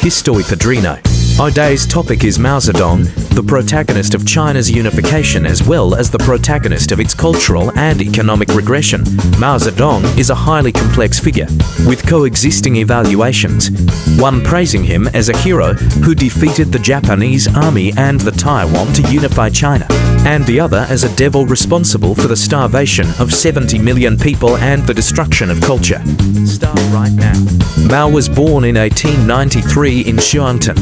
History Padrino. Today's topic is Mao Zedong, the protagonist of China's unification as well as the protagonist of its cultural and economic regression. Mao Zedong is a highly complex figure, with coexisting evaluations. One praising him as a hero who defeated the Japanese army and the Taiwan to unify China, and the other as a devil responsible for the starvation of 70 million people and the destruction of culture. Start right now. Mao was born in 1893 in Shuangtan,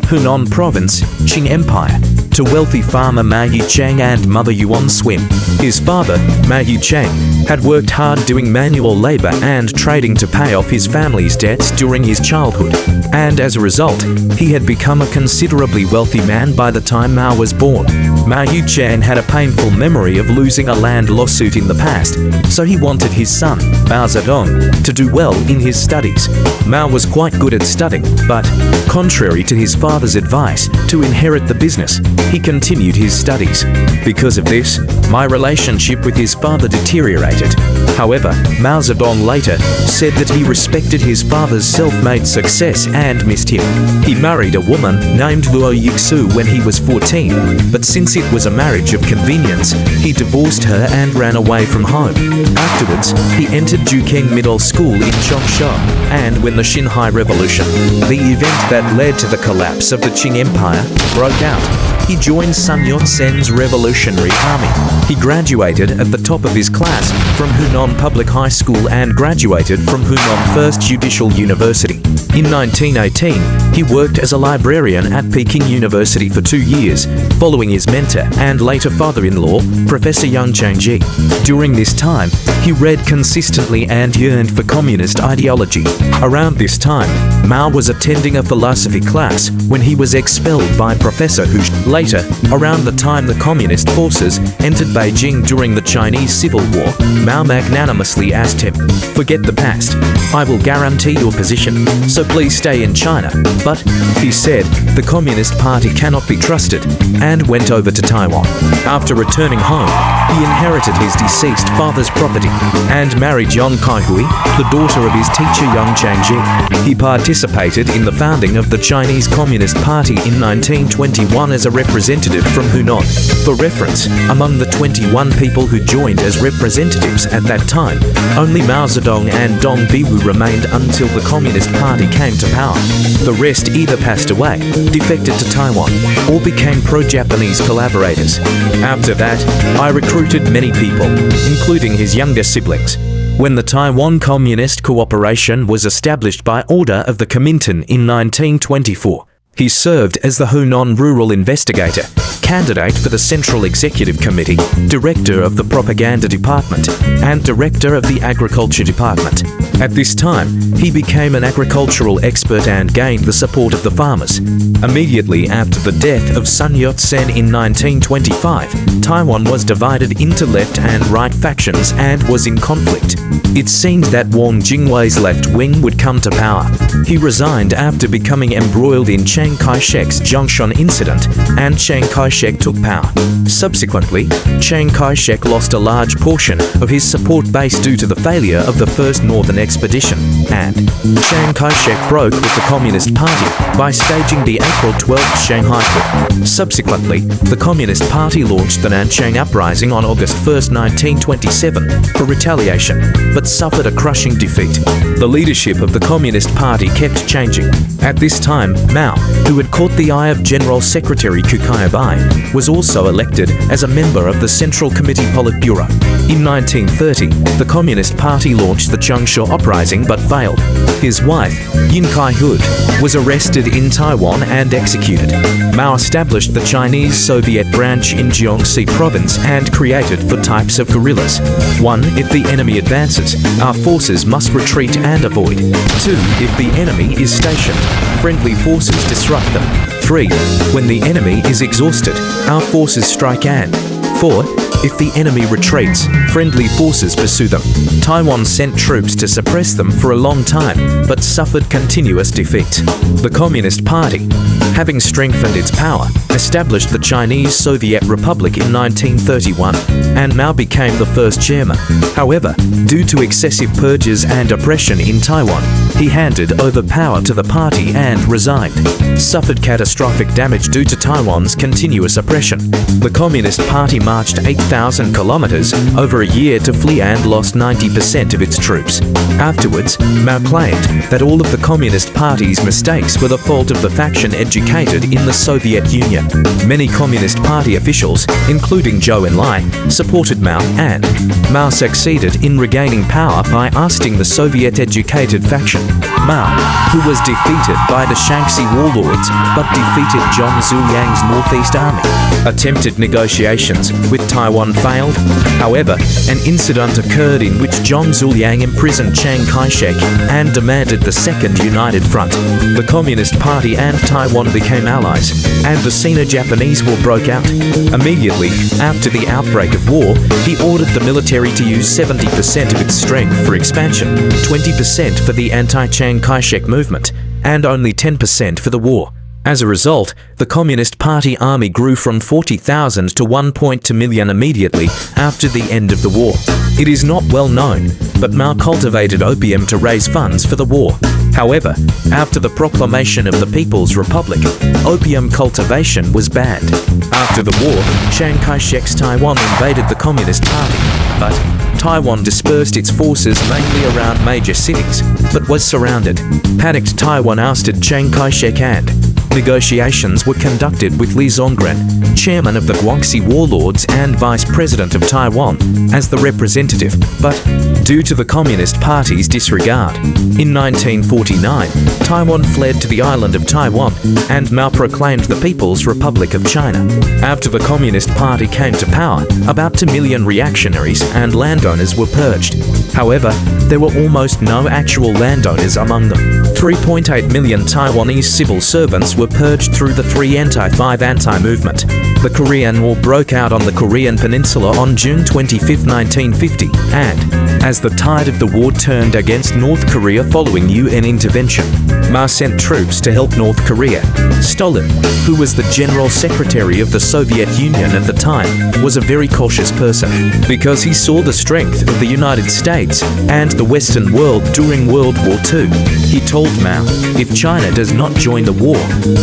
Hunan Province, Qing Empire, to wealthy farmer Ma Yicheng and mother Yuan Swim. His father, Ma Yicheng, had worked hard doing manual labor and trading to pay off his family's debts during his childhood, and as a result, he had become a considerably wealthy man by the time Mao was born. Ma Yicheng had a painful memory of losing a land lawsuit in the past, so he wanted his son, Mao Zedong, to do well in his studies. Mao was quite good at studying, but, contrary to his father's advice to inherit the business, he continued his studies. Because of this, my relationship with his father deteriorated. However, Mao Zedong later said that he respected his father's self-made success and missed him. He married a woman named Luo Yixu when he was 14, but since it was a marriage of convenience, he divorced her and ran away from home. Afterwards, he entered Jukeng Middle School in Changsha, and when the Xinhai Revolution, the event that led to the collapse of the Qing Empire, broke out, he joined Sun Yat-sen's Revolutionary Army. He graduated at the top of his class from Hunan Public High School and graduated from Hunan First Judicial University. In 1918, he worked as a librarian at Peking University for 2 years, following his mentor and later father-in-law, Professor Yang Changji. During this time, he read consistently and yearned for communist ideology. Around this time, Mao was attending a philosophy class when he was expelled by Professor Hu. Later, around the time the communist forces entered Beijing during the Chinese Civil War, Mao magnanimously asked him, "Forget the past. I will guarantee your position, so please stay in China." But, he said, the Communist Party cannot be trusted, and went over to Taiwan. After returning home, he inherited his deceased father's property and married Yang Kaihui, the daughter of his teacher Yang Changji. He participated in the founding of the Chinese Communist Party in 1921 as a representative from Hunan. For reference, among the 21 people who joined as representatives at that time, only Mao Zedong and Dong Biwu remained until the Communist Party came to power. The rest either passed away, defected to Taiwan, or became pro-Japanese collaborators. After that, I recruited many people, including his younger siblings. When the Taiwan Communist Cooperation was established by order of the Kuomintang in 1924, he served as the Hunan Rural Investigator, candidate for the Central Executive Committee, Director of the Propaganda Department, and Director of the Agriculture Department. At this time, he became an agricultural expert and gained the support of the farmers. Immediately after the death of Sun Yat-sen in 1925, Taiwan was divided into left and right factions and was in conflict. It seemed that Wang Jingwei's left wing would come to power. He resigned after becoming embroiled in Chiang Kai-shek's Zhongshan incident, and Chiang Kai-shek took power. Subsequently, Chiang Kai-shek lost a large portion of his support base due to the failure of the First Northern Expedition, and Chiang Kai-shek broke with the Communist Party by staging the April 12th Shanghai coup. Subsequently, the Communist Party launched the Nanchang Uprising on August 1st, 1927, for retaliation, but suffered a crushing defeat. The leadership of the Communist Party kept changing. At this time, Mao, who had caught the eye of General Secretary Kukayabai, was also elected as a member of the Central Committee Politburo. In 1930, the Communist Party launched the Changsha Uprising but failed. His wife, Yin Kai-hud, was arrested in Taiwan and executed. Mao established the Chinese Soviet branch in Jiangxi province and created 4 types of guerrillas. 1. If the enemy advances, our forces must retreat and avoid. 2. If the enemy is stationed, friendly forces disrupt them. 3. When the enemy is exhausted, our forces strike and 4. If the enemy retreats, friendly forces pursue them. Taiwan sent troops to suppress them for a long time, but suffered continuous defeat. The Communist Party, having strengthened its power, established the Chinese Soviet Republic in 1931, and Mao became the first chairman. However, due to excessive purges and oppression in Taiwan, he handed over power to the party and resigned. Suffered catastrophic damage due to Taiwan's continuous oppression. The Communist Party marched 8,000 kilometers over a year to flee and lost 90% of its troops. Afterwards, Mao claimed that all of the Communist Party's mistakes were the fault of the faction educated in the Soviet Union. Many Communist Party officials, including Zhou Enlai, supported Mao, and Mao succeeded in regaining power by ousting the Soviet-educated faction. Mao, who was defeated by the Shaanxi warlords but defeated Zhang Ziyang's Northeast Army. Attempted negotiations with Taiwan failed. However, an incident occurred in which Zhang Ziyang imprisoned Chiang Kai-shek and demanded the Second United Front. The Communist Party and Taiwan became allies, and the Sino-Japanese War broke out. Immediately after the outbreak of war, he ordered the military to use 70% of its strength for expansion, 20% for the anti-Chiang Kai-shek movement, and only 10% for the war. As a result, the Communist Party army grew from 40,000 to 1.2 million immediately after the end of the war. It is not well known, but Mao cultivated opium to raise funds for the war. However, after the proclamation of the People's Republic, opium cultivation was banned. After the war, Chiang Kai-shek's Taiwan invaded the Communist Party, but Taiwan dispersed its forces mainly around major cities, but was surrounded. Panicked Taiwan ousted Chiang Kai-shek and negotiations were conducted with Li Zongren, chairman of the Guangxi warlords and vice president of Taiwan, as the representative, but due to the Communist Party's disregard. In 1949, Taiwan fled to the island of Taiwan, and Mao proclaimed the People's Republic of China. After the Communist Party came to power, about 2 million reactionaries and landowners were purged. However, there were almost no actual landowners among them. 3.8 million Taiwanese civil servants were purged through the 3 Anti-5 anti-movement. The Korean War broke out on the Korean Peninsula on June 25, 1950, and as the tide of the war turned against North Korea following UN intervention, Mao sent troops to help North Korea. Stalin, who was the General Secretary of the Soviet Union at the time, was a very cautious person because he saw the strength of the United States and the Western world during World War II. He told Mao, if China does not join the war,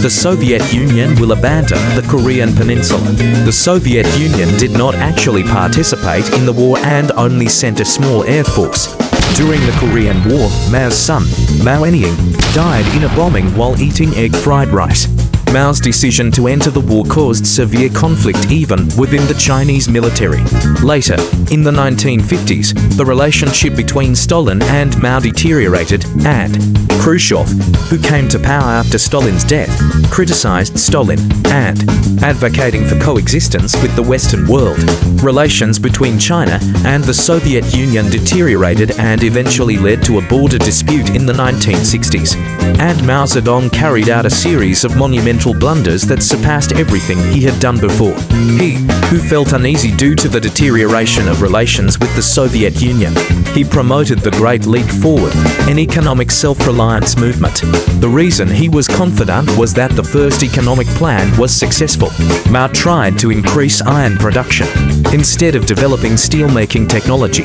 the Soviet Union will abandon the Korean Peninsula. The Soviet Union did not actually participate in the war and only sent a small air force. During the Korean War, Mao's son, Mao Zedong, died in a bombing while eating egg fried rice. Mao's decision to enter the war caused severe conflict even within the Chinese military. Later, in the 1950s, the relationship between Stalin and Mao deteriorated, and Khrushchev, who came to power after Stalin's death, criticized Stalin and advocating for coexistence with the Western world. Relations between China and the Soviet Union deteriorated and eventually led to a border dispute in the 1960s. And Mao Zedong carried out a series of monumental blunders that surpassed everything he had done before. He, who felt uneasy due to the deterioration of relations with the Soviet Union, he promoted the Great Leap Forward, an economic self-reliance movement. The reason he was confident was that the first economic plan was successful. Mao tried to increase iron production. Instead of developing steel-making technology,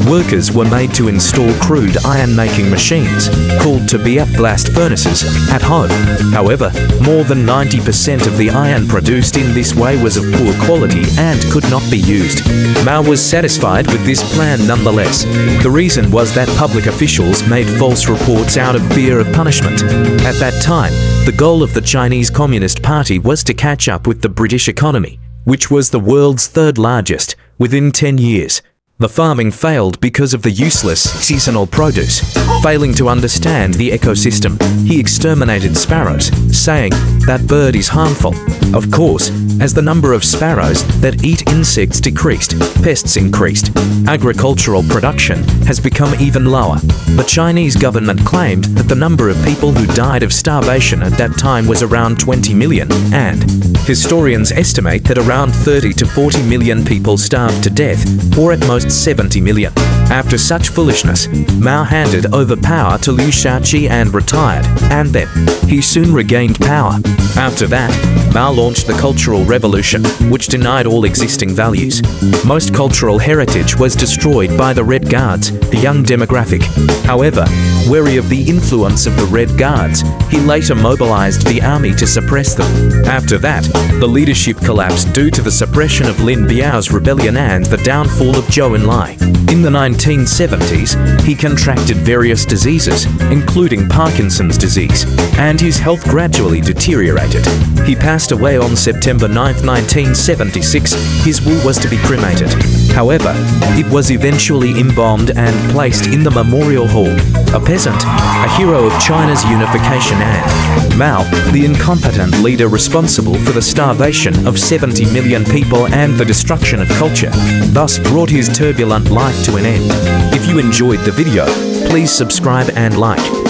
workers were made to install crude iron-making machines, called tobiat blast furnaces, at home. However, more than 90% of the iron produced in this way was of poor quality and could not be used. Mao was satisfied with this plan nonetheless. The reason was that public officials made false reports out of fear of punishment. At that time, the goal of the Chinese Communist Party was to catch up with the British economy, which was the world's third largest, within 10 years. The farming failed because of the useless seasonal produce. Failing to understand the ecosystem, he exterminated sparrows, saying, "That bird is harmful." Of course, as the number of sparrows that eat insects decreased, pests increased. Agricultural production has become even lower. The Chinese government claimed that the number of people who died of starvation at that time was around 20 million, and historians estimate that around 30 to 40 million people starved to death, or at most 70 million. After such foolishness, Mao handed over power to Liu Shaoqi and retired, and then he soon regained power. After that, Mao launched the Cultural Revolution, which denied all existing values. Most cultural heritage was destroyed by the Red Guards, the young demographic. However, wary of the influence of the Red Guards, he later mobilized the army to suppress them. After that, the leadership collapsed due to the suppression of Lin Biao's rebellion and the downfall of Zhou Enlai. In the 1970s, he contracted various diseases, including Parkinson's disease, and his health gradually deteriorated. He passed away on September 9, 1976. His will was to be cremated. However, it was eventually embalmed and placed in the Memorial Hall. A peasant, a hero of China's unification, and Mao, the incompetent leader responsible for the starvation of 70 million people and the destruction of culture, thus brought his turbulent life to an end. If you enjoyed the video, please subscribe and like.